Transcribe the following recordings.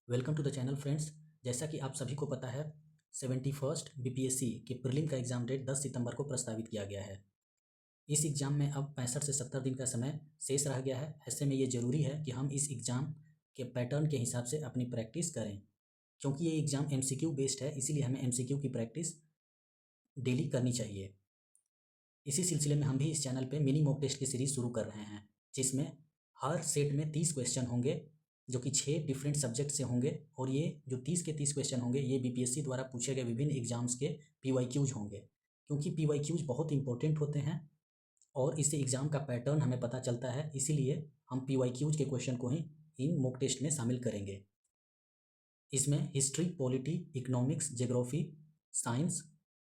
Welcome to the channel friends. जैसा कि आप सभी को पता है 71st बीपीएससी के प्रीलिम का एग्ज़ाम डेट 10 सितंबर को प्रस्तावित किया गया है। इस एग्ज़ाम में अब 65 से 70 दिन का समय शेष रह गया है। ऐसे में ये ज़रूरी है कि हम इस एग्ज़ाम के पैटर्न के हिसाब से अपनी प्रैक्टिस करें। क्योंकि ये एग्ज़ाम एमसीक्यू बेस्ड है, इसीलिए हमें एमसीक्यू की प्रैक्टिस डेली करनी चाहिए। इसी सिलसिले में हम भी इस चैनल पे मिनी मॉक टेस्ट की सीरीज़ शुरू कर रहे हैं, जिसमें हर सेट में 30 क्वेश्चन होंगे, जो कि 6 डिफरेंट सब्जेक्ट से होंगे। और ये जो 30 के 30 क्वेश्चन होंगे, ये बीपीएससी द्वारा पूछे गए विभिन्न एग्जाम्स के पीवाईक्यूज होंगे। क्योंकि पीवाईक्यूज बहुत इंपॉर्टेंट होते हैं और इससे एग्ज़ाम का पैटर्न हमें पता चलता है, इसीलिए हम पीवाईक्यूज के क्वेश्चन को ही इन मॉक टेस्ट में शामिल करेंगे। इसमें history, polity, economics, geography, science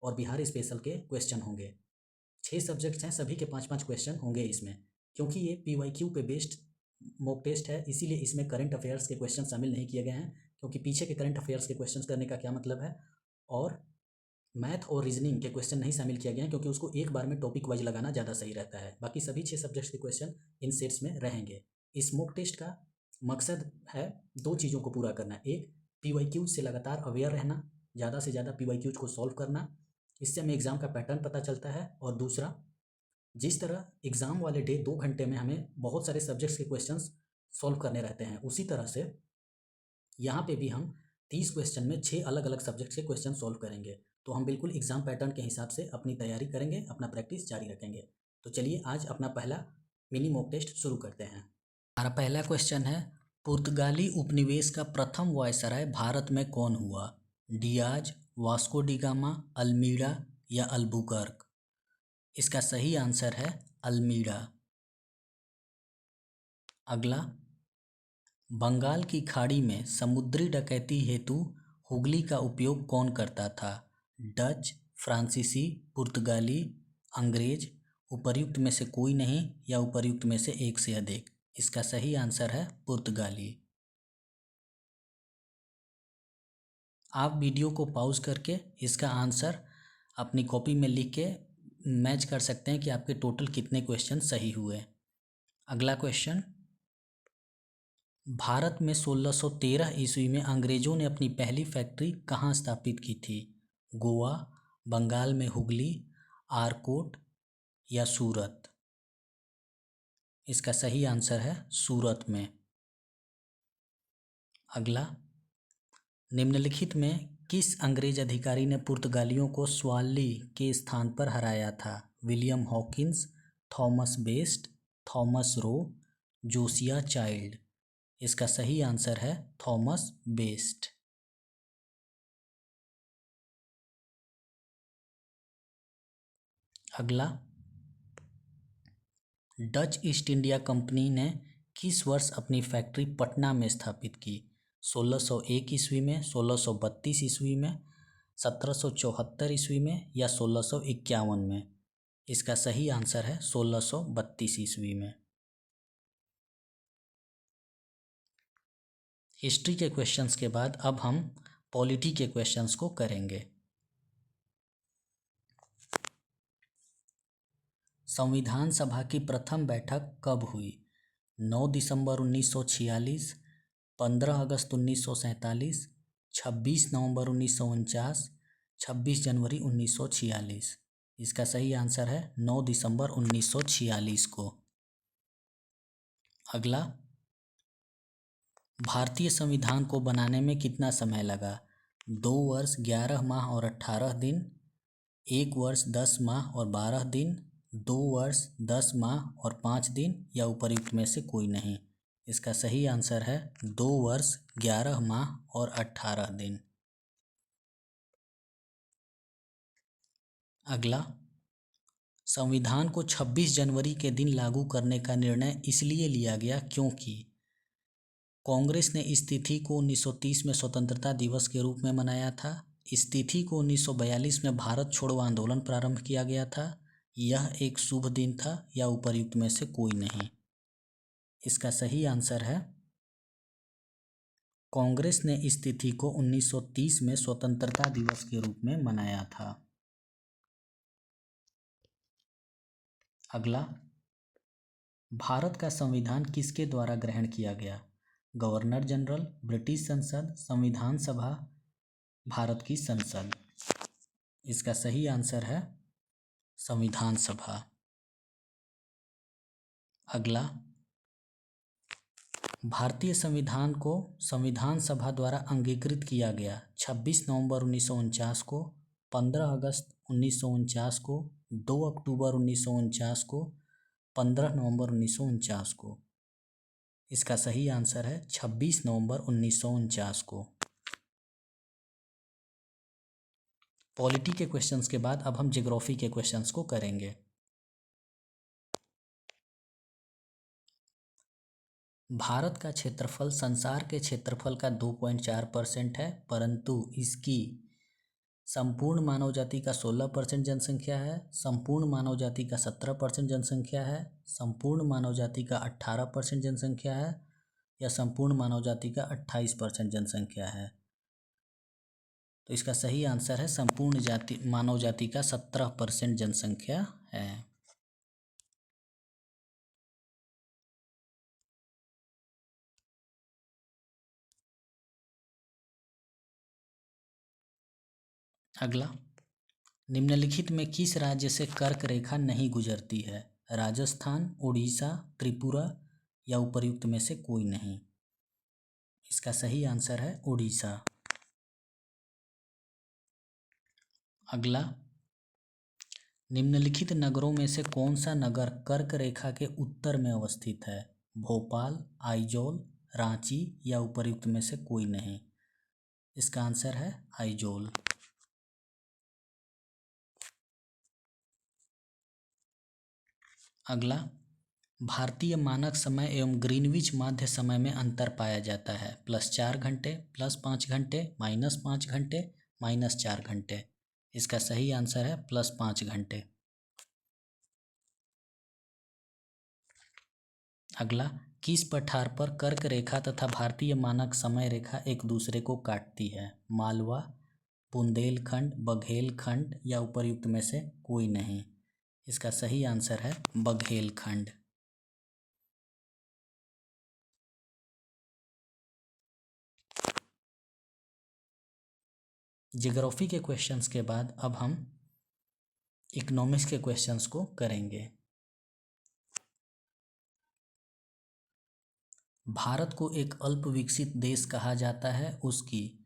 और बिहार स्पेशल के क्वेश्चन होंगे। 6 सब्जेक्ट्स हैं, सभी के 5-5 क्वेश्चन होंगे इसमें। क्योंकि ये पीवाईक्यू पे बेस्ड मॉक टेस्ट है, इसीलिए इसमें करंट अफेयर्स के क्वेश्चन शामिल नहीं किए गए हैं। क्योंकि पीछे के करंट अफेयर्स के क्वेश्चन करने का क्या मतलब है, और मैथ और रीजनिंग के क्वेश्चन नहीं शामिल किया गया है, क्योंकि उसको एक बार में टॉपिक वाइज लगाना ज़्यादा सही रहता है। बाकी सभी 6 सब्जेक्ट्स के क्वेश्चन इन सेट्स में रहेंगे। इस मॉक टेस्ट का मकसद है 2 चीज़ों को पूरा करना। एक, पीवाईक्यूज से लगातार अवेयर रहना, ज़्यादा से ज़्यादा पीवाईक्यूज को सॉल्व करना, इससे हमें एग्ज़ाम का पैटर्न पता चलता है। और दूसरा, जिस तरह एग्ज़ाम वाले डे 2 घंटे में हमें बहुत सारे सब्जेक्ट्स के क्वेश्चंस सॉल्व करने रहते हैं, उसी तरह से यहाँ पे भी हम 30 क्वेश्चन में 6 अलग अलग सब्जेक्ट्स के क्वेश्चन सॉल्व करेंगे। तो हम बिल्कुल एग्ज़ाम पैटर्न के हिसाब से अपनी तैयारी करेंगे, अपना प्रैक्टिस जारी रखेंगे। तो चलिए आज अपना पहला मिनी मॉक टेस्ट शुरू करते हैं। हमारा पहला क्वेश्चन है, पुर्तगाली उपनिवेश का प्रथम वायसराय भारत में कौन हुआ? डियाज, वास्को डी गामा, अल्मीड़ा या अल्बुकर्क? इसका सही आंसर है अल्मीड़ा। अगला, बंगाल की खाड़ी में समुद्री डकैती हेतु हुगली का उपयोग कौन करता था? डच, फ्रांसीसी, पुर्तगाली, अंग्रेज, उपर्युक्त में से कोई नहीं या उपर्युक्त में से एक से अधिक? इसका सही आंसर है पुर्तगाली। आप वीडियो को पॉज करके इसका आंसर अपनी कॉपी में लिख के मैच कर सकते हैं कि आपके टोटल कितने क्वेश्चन सही हुए। अगला क्वेश्चन, भारत में 1613 ईस्वी में अंग्रेजों ने अपनी पहली फैक्ट्री कहाँ स्थापित की थी? गोवा, बंगाल में हुगली, आरकोट या सूरत? इसका सही आंसर है सूरत में। अगला, निम्नलिखित में किस अंग्रेज अधिकारी ने पुर्तगालियों को स्वाली के स्थान पर हराया था? William Hawkins, Thomas Best, Thomas Roe, Josiah Child? इसका सही आंसर है थॉमस बेस्ट। अगला, डच ईस्ट इंडिया कंपनी ने किस वर्ष अपनी फैक्ट्री पटना में स्थापित की? 1601 ईस्वी में, 1632 ईस्वी में, 1774 ईस्वी में या 1651 में? इसका सही आंसर है 1632 ईस्वी में। हिस्ट्री के क्वेश्चंस के बाद अब हम पॉलिटी के क्वेश्चंस को करेंगे। संविधान सभा की प्रथम बैठक कब हुई? 9 दिसंबर 1946, 15 अगस्त 1947, 26 नवंबर 1949, 26 जनवरी 1946? इसका सही आंसर है 9 दिसंबर 1946 को। अगला, भारतीय संविधान को बनाने में कितना समय लगा? 2 वर्ष 11 माह और 18 दिन, 1 वर्ष 10 माह और 12 दिन, 2 वर्ष 10 माह और 5 दिन या उपर्युक्त में से कोई नहीं? इसका सही आंसर है 2 वर्ष 11 माह और 18 दिन। अगला, संविधान को 26 जनवरी के दिन लागू करने का निर्णय इसलिए लिया गया क्योंकि कांग्रेस ने इस तिथि को 1930 में स्वतंत्रता दिवस के रूप में मनाया था। इस तिथि को 1942 में भारत छोड़ो आंदोलन प्रारंभ किया गया था। यह एक शुभ दिन था या उपर्युक्त में से कोई नहीं? इसका सही आंसर है कांग्रेस ने इस तिथि को 1930 में स्वतंत्रता दिवस के रूप में मनाया था। अगला, भारत का संविधान किसके द्वारा ग्रहण किया गया? गवर्नर जनरल, ब्रिटिश संसद, संविधान सभा, भारत की संसद। इसका सही आंसर है संविधान सभा। अगला, भारतीय संविधान को संविधान सभा द्वारा अंगीकृत किया गया 26 नवंबर 1949 को, 15 अगस्त 1949 को, 2 अक्टूबर 1949 को, 15 नवंबर 1949 को। इसका सही आंसर है 26 नवंबर 1949 को। पॉलिटी के क्वेश्चंस के बाद अब हम ज्योग्राफी के क्वेश्चंस को करेंगे। भारत का क्षेत्रफल संसार के क्षेत्रफल का 2.4% है, परंतु इसकी संपूर्ण मानव जाति का 16% जनसंख्या है, संपूर्ण मानव जाति का 17% जनसंख्या है, संपूर्ण मानव जाति का 18% जनसंख्या है, या संपूर्ण मानव जाति का 28% जनसंख्या है। तो इसका सही आंसर है संपूर्ण मानव जाति का 17% जनसंख्या है। अगला, निम्नलिखित में किस राज्य से कर्क रेखा नहीं गुजरती है? राजस्थान, उड़ीसा, त्रिपुरा, या उपर्युक्त में से कोई नहीं। इसका सही आंसर है उड़ीसा। अगला, निम्नलिखित नगरों में से कौन सा नगर कर्क रेखा के उत्तर में अवस्थित है? भोपाल, आइजोल, रांची, या उपर्युक्त में से कोई नहीं। इसका आंसर है आइजोल। अगला, भारतीय मानक समय एवं ग्रीनविच माध्य समय में अंतर पाया जाता है। +4 घंटे, +5 घंटे, -5 घंटे, -4 घंटे। इसका सही आंसर है +5 घंटे। अगला, किस पठार पर कर्क रेखा तथा भारतीय मानक समय रेखा एक दूसरे को काटती है? मालवा, बुंदेलखंड, बघेलखंड, या उपर्युक्त में से कोई नहीं। इसका सही आंसर है बघेलखंड। ज्योग्राफी के क्वेश्चंस के बाद अब हम इकोनॉमिक्स के क्वेश्चंस को करेंगे। भारत को एक अल्प विकसित देश कहा जाता है उसकी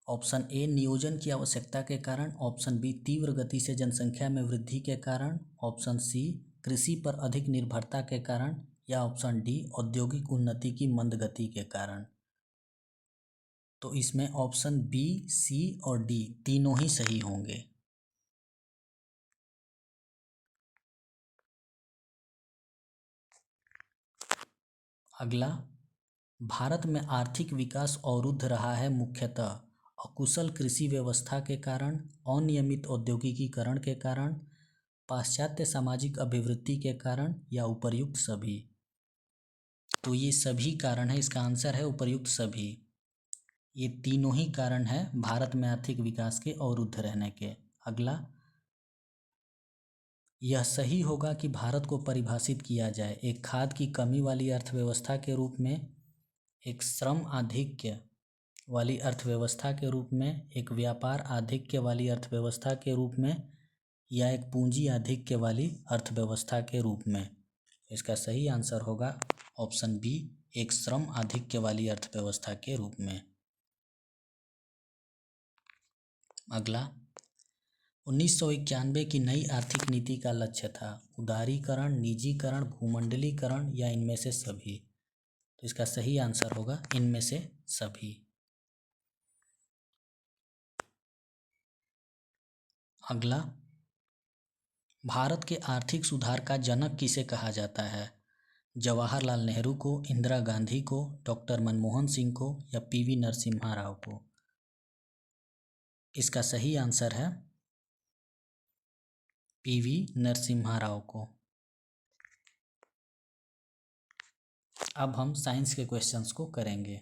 ऑप्शन ए नियोजन की आवश्यकता के कारण, ऑप्शन बी तीव्र गति से जनसंख्या में वृद्धि के कारण, ऑप्शन सी कृषि पर अधिक निर्भरता के कारण, या ऑप्शन डी औद्योगिक उन्नति की मंद गति के कारण। तो इसमें ऑप्शन बी, सी और डी तीनों ही सही होंगे। अगला, भारत में आर्थिक विकास अवरुद्ध रहा है मुख्यतः अकुशल कृषि व्यवस्था के कारण, अनियमित औद्योगिकीकरण के कारण, पाश्चात्य सामाजिक अभिवृद्धि के कारण, या उपर्युक्त सभी। तो ये सभी कारण है, इसका आंसर है उपर्युक्त सभी। ये तीनों ही कारण है भारत में आर्थिक विकास के अवरुद्ध रहने के। अगला, यह सही होगा कि भारत को परिभाषित किया जाए एक खाद की कमी वाली अर्थव्यवस्था के रूप में, एक श्रम आधिक्य वाली अर्थव्यवस्था के रूप में, एक व्यापार आधिक्य वाली अर्थव्यवस्था के रूप में, या एक पूंजी आधिक्य वाली अर्थव्यवस्था के रूप में। इसका सही आंसर होगा ऑप्शन बी, एक श्रम आधिक्य वाली अर्थव्यवस्था के रूप में। अगला, 1991 की नई आर्थिक नीति का लक्ष्य था उदारीकरण, निजीकरण, भूमंडलीकरण, या इनमें से सभी। तो इसका सही आंसर होगा इनमें से सभी। अगला, भारत के आर्थिक सुधार का जनक किसे कहा जाता है? जवाहरलाल नेहरू को, इंदिरा गांधी को, डॉक्टर मनमोहन सिंह को, या पीवी नरसिम्हा राव को। इसका सही आंसर है पीवी नरसिम्हा राव को। अब हम साइंस के क्वेश्चंस को करेंगे।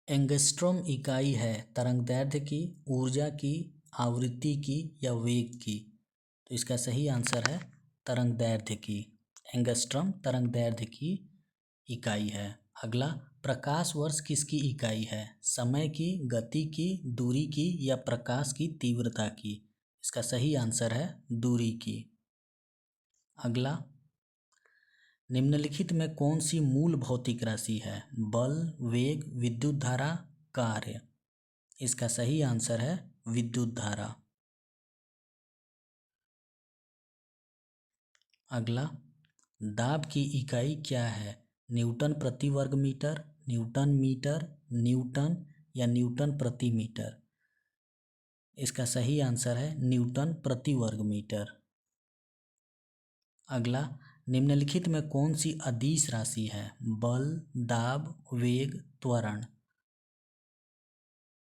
एंगस्ट्रॉम इकाई है तरंगदैर्घ्य की, ऊर्जा की, आवृत्ति की, या वेग की। तो इसका सही आंसर है तरंगदैर्घ्य की। एंगस्ट्रॉम तरंगदैर्घ्य की इकाई है। अगला, प्रकाश वर्ष किसकी इकाई है? समय की, गति की, दूरी की या प्रकाश की तीव्रता की? इसका सही आंसर है दूरी की। अगला, निम्नलिखित में कौन सी मूल भौतिक राशि है? बल, वेग, विद्युत धारा, कार्य? इसका सही आंसर है विद्युत धारा। अगला, दाब की इकाई क्या है? न्यूटन प्रति वर्ग मीटर, न्यूटन मीटर, न्यूटन या न्यूटन प्रति मीटर? इसका सही आंसर है न्यूटन प्रति वर्ग मीटर। अगला, निम्नलिखित में कौन सी अदिश राशि है? बल, दाब, वेग, त्वरण?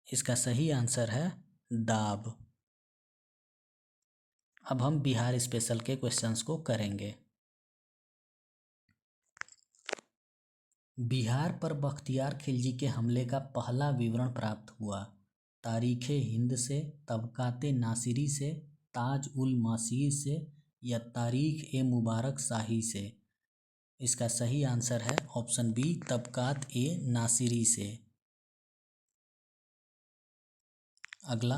इसका सही आंसर है दाब। अब हम बिहार स्पेशल के क्वेश्चंस को करेंगे। बिहार पर बख्तियार खिलजी के हमले का पहला विवरण प्राप्त हुआ। तारीख़ हिंद से, तबकाते नासिरी से, ताज उल मासीर से या तारीख़ ए मुबारक शाही से? इसका सही आंसर है ऑप्शन बी, तबकात ए नासिरी से। अगला,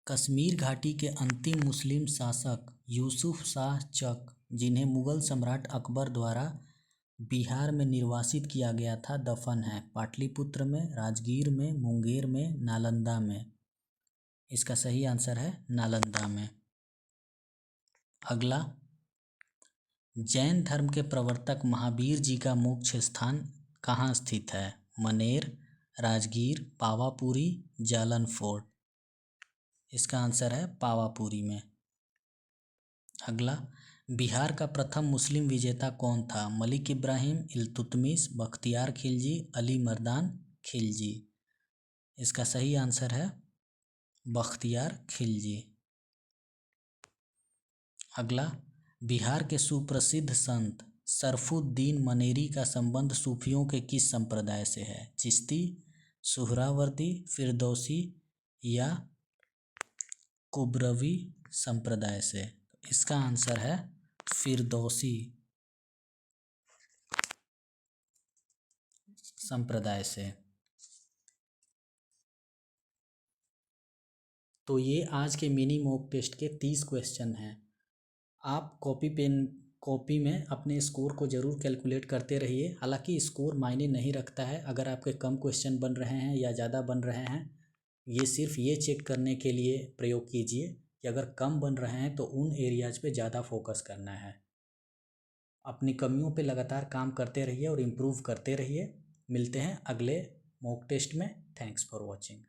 कश्मीर घाटी के अंतिम मुस्लिम शासक यूसुफ शाह चक, जिन्हें मुग़ल सम्राट अकबर द्वारा बिहार में निर्वासित किया गया था, दफन है पाटलिपुत्र में, राजगीर में, मुंगेर में, नालंदा में? इसका सही आंसर है नालंदा में। अगला, जैन धर्म के प्रवर्तक महावीर जी का मोक्ष स्थान कहाँ स्थित है? मनेर, राजगीर, पावापुरी, जालन फोर्ट? इसका आंसर है पावापुरी में। अगला, बिहार का प्रथम मुस्लिम विजेता कौन था? मलिक इब्राहिम, इल्तुतमिश, बख्तियार खिलजी, अली मर्दान खिलजी? इसका सही आंसर है बख्तियार खिलजी। अगला, बिहार के सुप्रसिद्ध संत शरफुद्दीन मनेरी का संबंध सूफियों के किस संप्रदाय से है? चिश्ती, सुहरावर्दी, फिरदौसी या कुबरवी संप्रदाय से? इसका आंसर है फिरदौसी संप्रदाय से। तो ये आज के मिनी मॉक टेस्ट के 30 क्वेश्चन हैं। आप कॉपी में अपने स्कोर को ज़रूर कैलकुलेट करते रहिए। हालांकि स्कोर मायने नहीं रखता है अगर आपके कम क्वेश्चन बन रहे हैं या ज़्यादा बन रहे हैं। ये सिर्फ ये चेक करने के लिए प्रयोग कीजिए कि अगर कम बन रहे हैं तो उन एरियाज़ पे ज़्यादा फोकस करना है। अपनी कमियों पे लगातार काम करते रहिए और इम्प्रूव करते रहिए। मिलते हैं अगले मॉक टेस्ट में। Thanks for watching.